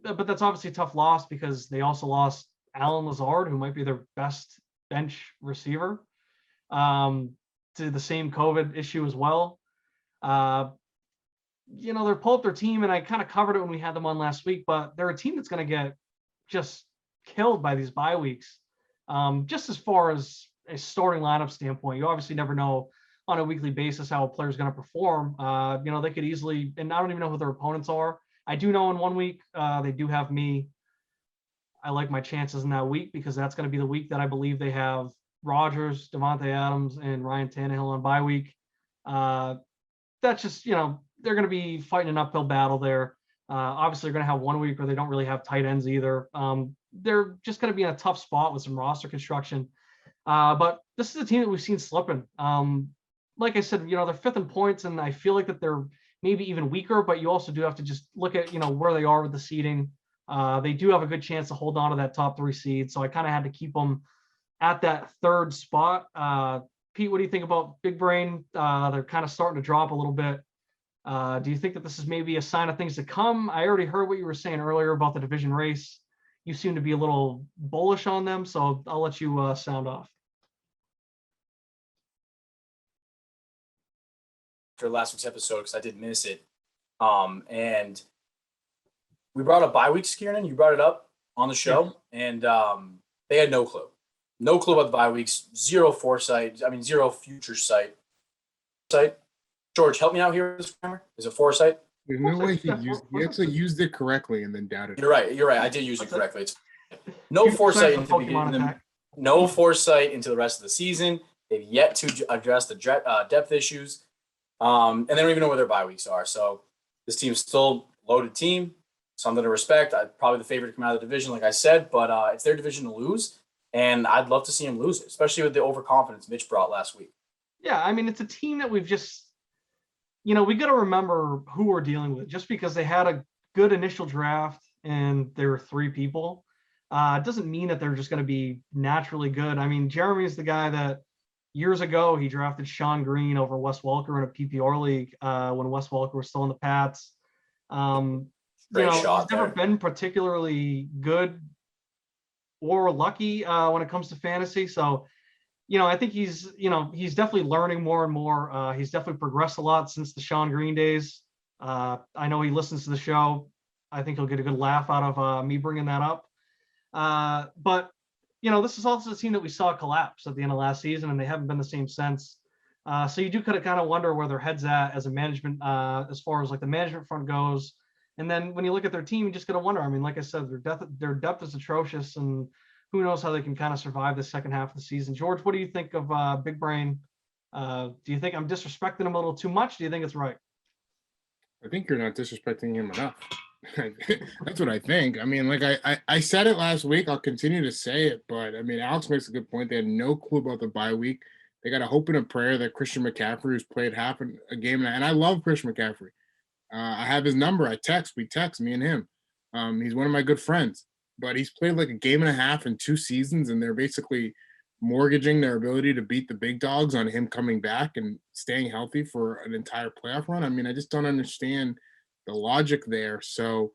that's obviously a tough loss because they also lost Alan Lazard, who might be their best bench receiver, to the same COVID issue as well. They're pulled up their team, and I kind of covered it when we had them on last week, but they're a team that's going to get just killed by these bye weeks. Just as far as a starting lineup standpoint, you obviously never know on a weekly basis how a player is going to perform. They could easily, and I don't even know who their opponents are. I do know in 1 week they do have me. I like my chances in that week because that's going to be the week that I believe they have Rodgers, Davante Adams, and Ryan Tannehill on bye week. That's just, they're going to be fighting an uphill battle there. Obviously, they're going to have 1 week where they don't really have tight ends either. They're just going to be in a tough spot with some roster construction. But this is a team that we've seen slipping. Like I said, they're 5th in points, and I feel like that they're maybe even weaker, but you also do have to just look at, where they are with the seeding. They do have a good chance to hold on to that top 3 seed. So I kind of had to keep them at that 3rd spot. Pete, what do you think about Big Brain? They're kind of starting to drop a little bit. Do you think that this is maybe a sign of things to come? I already heard what you were saying earlier about the division race. You seem to be a little bullish on them, so I'll let you sound off. After last week's episode, because I did miss it, and we brought up bye weeks, Kieran. You brought it up on the show, and they had no clue about the bye weeks. Zero foresight. I mean, zero future sight. George, help me out here with this grammar. Is it foresight? There's no way he actually used it correctly and then doubted it. You're right. I did use it correctly. It's no foresight no foresight into the rest of the season. They've yet to address the depth issues, and they don't even know where their bye weeks are. So this team's still a loaded team, something to respect. Probably the favorite to come out of the division, like I said, but it's their division to lose, and I'd love to see them lose it, especially with the overconfidence Mitch brought last week. Yeah, I mean, it's a team that we've just, we got to remember who we're dealing with. Just because they had a good initial draft and there were 3 people, it doesn't mean that they're just going to be naturally good. I mean, Jeremy's the guy that years ago he drafted Sean Green over Wes Welker in a PPR league when Wes Welker was still in the Pats. He's never been particularly good or lucky when it comes to fantasy. So, I think he's definitely learning more and more. He's definitely progressed a lot since the Sean Green days. I know he listens to the show. I think he'll get a good laugh out of me bringing that up. But this is also a team that we saw collapse at the end of last season, and they haven't been the same since. So you do kind of wonder where their head's at as a management, as far as like the management front goes. And then when you look at their team, you just got to wonder. I mean, like I said, their depth is atrocious, and who knows how they can kind of survive the second half of the season. George, what do you think of Big Brain? Do you think I'm disrespecting him a little too much? Do you think it's right? I think you're not disrespecting him enough. That's what I think. I mean, like I said it last week. I'll continue to say it, but I mean, Alex makes a good point. They had no clue about the bye week. They got a hope and a prayer that Christian McCaffrey, who's played half a game, and I love Christian McCaffrey. I have his number. We text, me and him. He's one of my good friends, but he's played like a game and a half in 2 seasons, and they're basically mortgaging their ability to beat the big dogs on him coming back and staying healthy for an entire playoff run. I mean, I just don't understand the logic there. So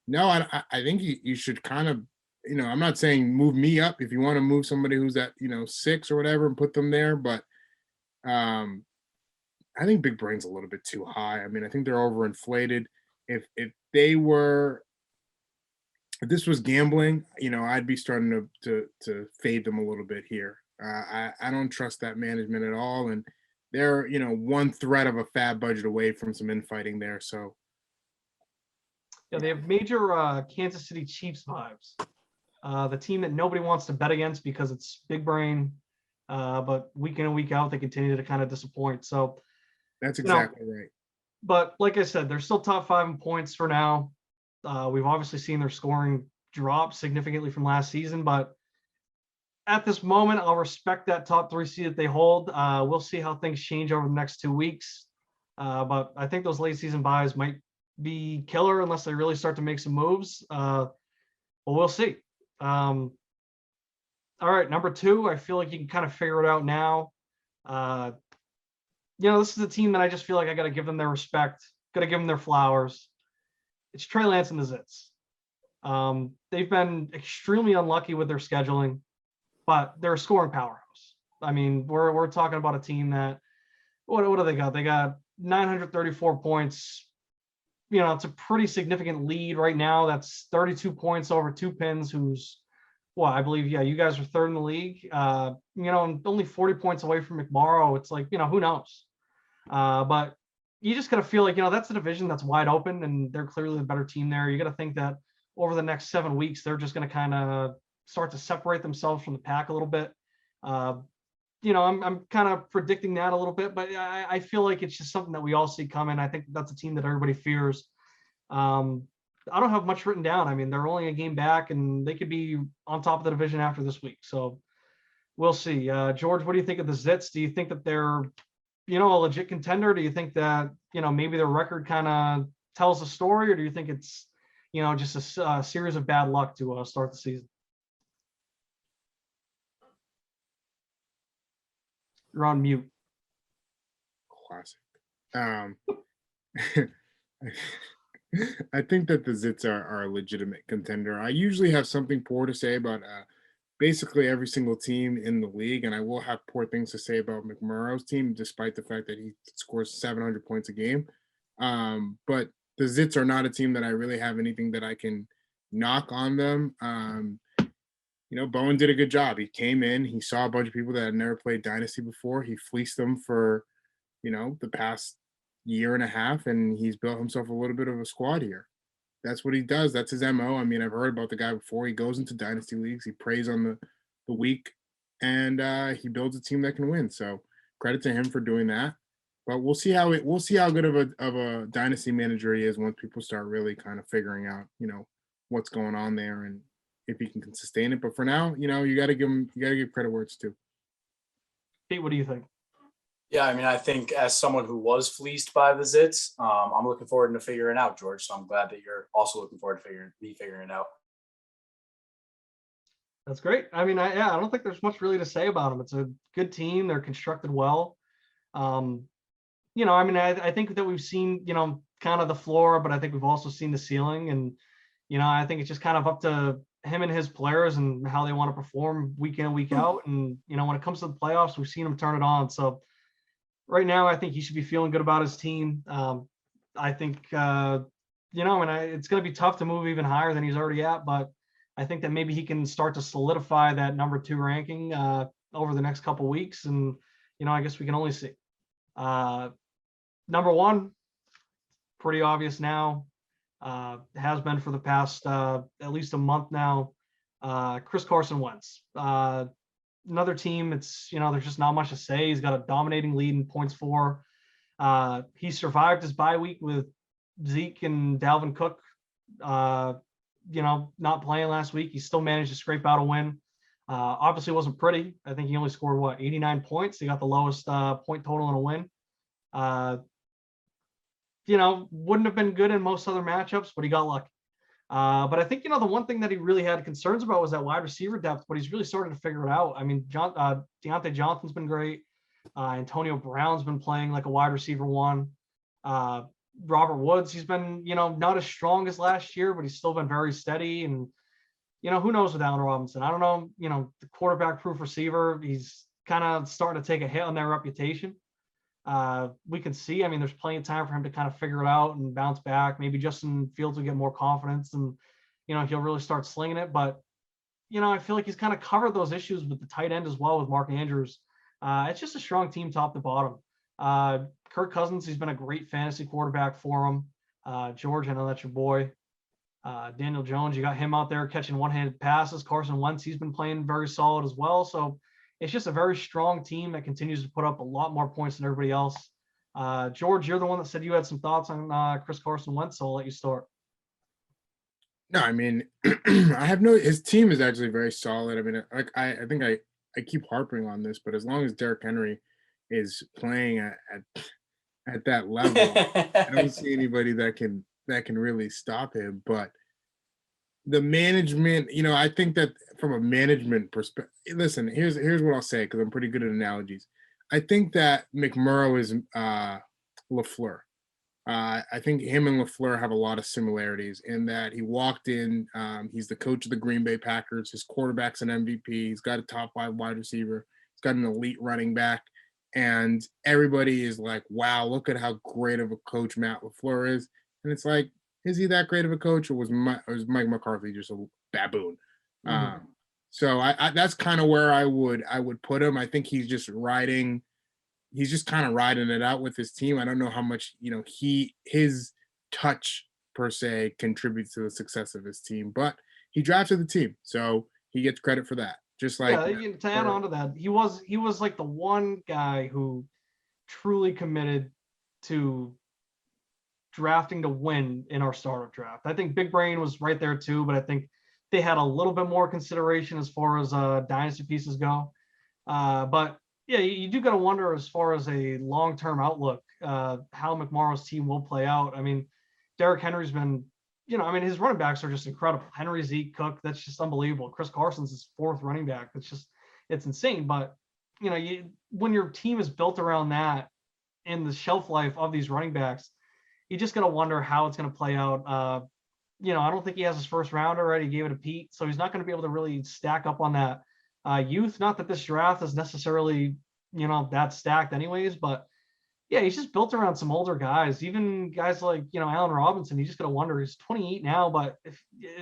no, I think you should kind of, I'm not saying move me up if you want to move somebody who's at, 6 or whatever and put them there. But I think Big Brain's a little bit too high. I mean, I think they're overinflated. If this was gambling, I'd be starting to fade them a little bit here. I don't trust that management at all. And they're, one threat of a fab budget away from some infighting there. So yeah, they have major Kansas City Chiefs vibes. The team that nobody wants to bet against because it's Big Brain, but week in and week out, they continue to kind of disappoint. So that's exactly right. But like I said, they're still top 5 in points for now. We've obviously seen their scoring drop significantly from last season, but at this moment, I'll respect that top 3 seed that they hold. We'll see how things change over the next 2 weeks. But I think those late season buys might be killer unless they really start to make some moves. But we'll see. All right, number 2, I feel like you can kind of figure it out now. This is a team that I just feel like I got to give them their respect, got to give them their flowers. It's Trey Lance and the Zits. They've been extremely unlucky with their scheduling, but they're a scoring powerhouse. I mean, we're talking about a team that, what do they got? They got 934 points. It's a pretty significant lead right now. That's 32 points over 2 Pins, who's, I believe, you guys are 3rd in the league. And only 40 points away from McMorrow. It's like, who knows? But you just got to feel like, that's a division that's wide open, and they're clearly the better team there. You got to think that over the next 7 weeks, they're just going to kind of start to separate themselves from the pack a little bit. I'm kind of predicting that a little bit, but I feel like it's just something that we all see coming. I think that's a team that everybody fears. I don't have much written down. I mean, they're only a game back, and they could be on top of the division after this week. So we'll see. George, what do you think of the Zits? Do you think that they're, a legit contender? Do you think that, maybe their record kind of tells a story, or do you think it's, just a series of bad luck to start the season. You're on mute. Classic. I think that the Zits are a legitimate contender. I usually have something poor to say about basically every single team in the league, and I will have poor things to say about McMurrow's team, despite the fact that he scores 700 points a game. But the Zits are not a team that I really have anything that I can knock on them. Bowen did a good job. He came in, he saw a bunch of people that had never played Dynasty before. He fleeced them for, the past year and a half, and he's built himself a little bit of a squad here. That's what he does. That's his MO. I mean, I've heard about the guy before. He goes into Dynasty leagues, he preys on the weak, and he builds a team that can win. So credit to him for doing that. But we'll see how good of a dynasty manager he is once people start really kind of figuring out, what's going on there and if he can sustain it. But for now, you got to give credit where it's due. Pete, what do you think? Yeah, I mean, I think as someone who was fleeced by the Zits, I'm looking forward to figuring it out, George. So I'm glad that you're also looking forward to figuring it out. That's great. I mean, I don't think there's much really to say about them. It's a good team. They're constructed well. I mean, I think that we've seen, kind of the floor, but I think we've also seen the ceiling. And, I think it's just kind of up to him and his players and how they want to perform week in and week out. And, when it comes to the playoffs, we've seen him turn it on. So right now, I think he should be feeling good about his team. I think, it's going to be tough to move even higher than he's already at, but I think that maybe he can start to solidify that number 2 ranking over the next couple weeks. And, I guess we can only see. Number 1, pretty obvious now, has been for the past at least a month now, Carson Wentz. Another team, it's, there's just not much to say. He's got a dominating lead in points for. He survived his bye week with Zeke and Dalvin Cook, not playing last week. He still managed to scrape out a win. Obviously wasn't pretty. I think he only scored 89 points. He got the lowest point total in a win. Wouldn't have been good in most other matchups, but he got lucky. But I think, the one thing that he really had concerns about was that wide receiver depth, but he's really started to figure it out. I mean, Deontay Johnson's been great. Antonio Brown's been playing like a wide receiver 1. Robert Woods, he's been, not as strong as last year, but he's still been very steady. And, who knows with Allen Robinson? I don't know, the quarterback proof receiver, he's kind of starting to take a hit on their reputation. We can see, I mean, there's plenty of time for him to kind of figure it out and bounce back. Maybe Justin Fields will get more confidence and, he'll really start slinging it. But, I feel like he's kind of covered those issues with the tight end as well with Mark Andrews. It's just a strong team top to bottom. Kirk Cousins, he's been a great fantasy quarterback for him. George, I know that's your boy. Daniel Jones, you got him out there catching one-handed passes. Carson Wentz, he's been playing very solid as well. So it's just a very strong team that continues to put up a lot more points than everybody else. George, you're the one that said you had some thoughts on Carson Wentz, so I'll let you start. No, I mean, his team is actually very solid. I mean, I think I keep harping on this, but as long as Derrick Henry is playing at that level, I don't see anybody that can really stop him. But the management, I think that from a management perspective, listen, here's what I'll say, because I'm pretty good at analogies. I think that McMurrow is LaFleur. I think him and LaFleur have a lot of similarities in that he walked in, he's the coach of the Green Bay Packers, his quarterback's an MVP, he's got a top 5 wide receiver, he's got an elite running back, and everybody is like, wow, look at how great of a coach Matt LaFleur is. And it's like, is he that great of a coach, or was Mike McCarthy just a baboon? Mm-hmm. So I that's kind of where I would put him. I think he's just kind of riding it out with his team. I don't know how much, his touch per se contributes to the success of his team, but he drafted the team, so he gets credit for that. Just like to add on to that, he was like the one guy who truly committed to drafting to win in our startup draft. I think Big Brain was right there too, but I think they had a little bit more consideration as far as dynasty pieces go. But yeah, you do got to wonder as far as a long-term outlook, how McMorrow's team will play out. I mean, Derrick Henry's been I mean, his running backs are just incredible. Henry, Zeke, Cook, that's just unbelievable. Chris Carson's his fourth running back. It's insane. But, when your team is built around that and the shelf life of these running backs, you just got to wonder how it's going to play out. I don't think he has his first round already. He gave it to Pete. So he's not going to be able to really stack up on that youth. Not that this draft is necessarily, that stacked anyways, but yeah, he's just built around some older guys, even guys like, Allen Robinson. You just got to wonder, he's 28 now, but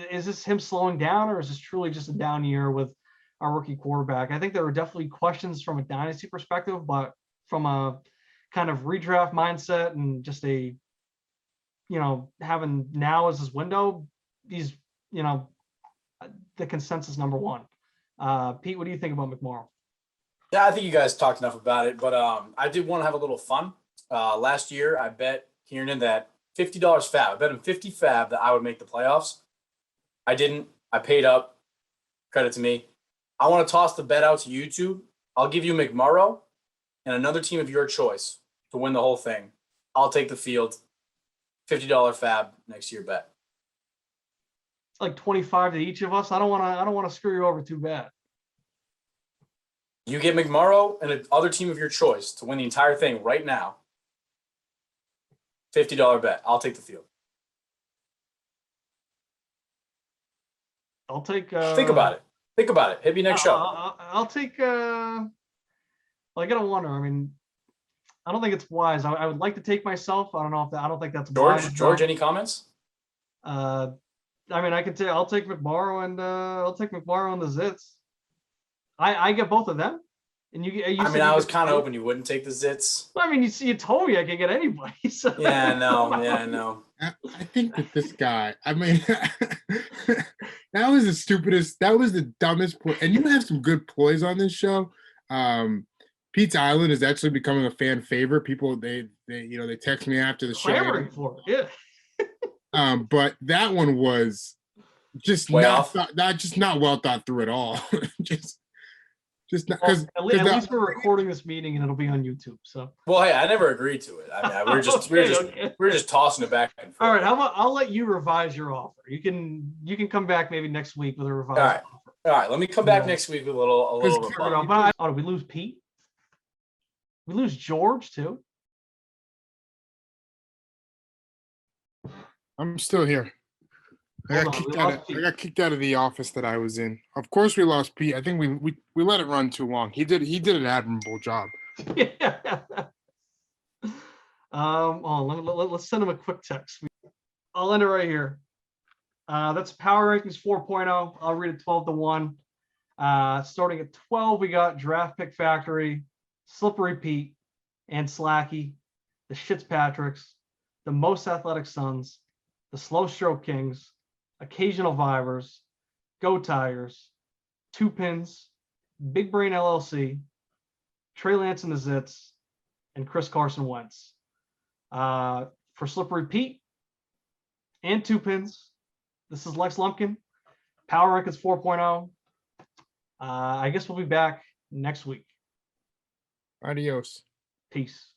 is this him slowing down, or is this truly just a down year with our rookie quarterback? I think there are definitely questions from a dynasty perspective, but from a kind of redraft mindset and just a, having now as his window, he's, the consensus number one. Pete, what do you think about McMorrow? Yeah, I think you guys talked enough about it, but I did want to have a little fun. Last year, I bet Kiernan that $50 fab. I bet him 50 fab that I would make the playoffs. I didn't. I paid up. Credit to me. I want to toss the bet out to YouTube. I'll give you McMorrow and another team of your choice to win the whole thing. I'll take the field. $50 fab next year bet. It's like 25 to each of us. I don't want to screw you over too bad. You get McMorrow and another team of your choice to win the entire thing right now. $50 bet. I'll take the field. I'll take. Think about it. Think about it. Hit me next show. I'll take. Well, I gotta wonder. I mean, I don't think it's wise. I would like to take myself. I don't think that's wise. George, any comments? I mean, I'll take McMorrow and I'll take McMorrow and the Zits. I get both of them, and you. I was kind of hoping you wouldn't take the Zits. I mean, you told me I could get anybody. So. Yeah, I know. I think that this guy. I mean, that was the stupidest. That was the dumbest play. And you have some good ploys on this show. Pete's Island is actually becoming a fan favorite. People they text me after the show. Clamoring for it, yeah. But that one was just not well thought through at all. Just because at least we're recording this meeting and it'll be on YouTube. So hey, I never agreed to it. I mean, we're just tossing it back and forth. All right, how about I'll let you revise your offer. You can come back maybe next week with a revised offer. All right. Let me come back next week with a little. Did we lose Pete? We lose George too. I'm still here. I got kicked out of the office that I was in. Of course, we lost Pete. I think we let it run too long. He did an admirable job. Yeah. Let's send him a quick text. I'll end it right here. That's Power Rankings 4.0. I'll read it 12-1. Starting at 12, we got Draft Pick Factory, Slippery Pete, and Slacky, the Shitzpatricks, the Most Athletic Sons, the Slow Stroke Kings, Occasional Vibers, Go Tigers, Two Pins, Big Brain LLC, Trey Lance and the Zits, and Chris Carson Wentz. For Slippery Pete and Two Pins, this is Lex Lumpkin, Power Rankings 4.0. I guess we'll be back next week. Adios. Peace.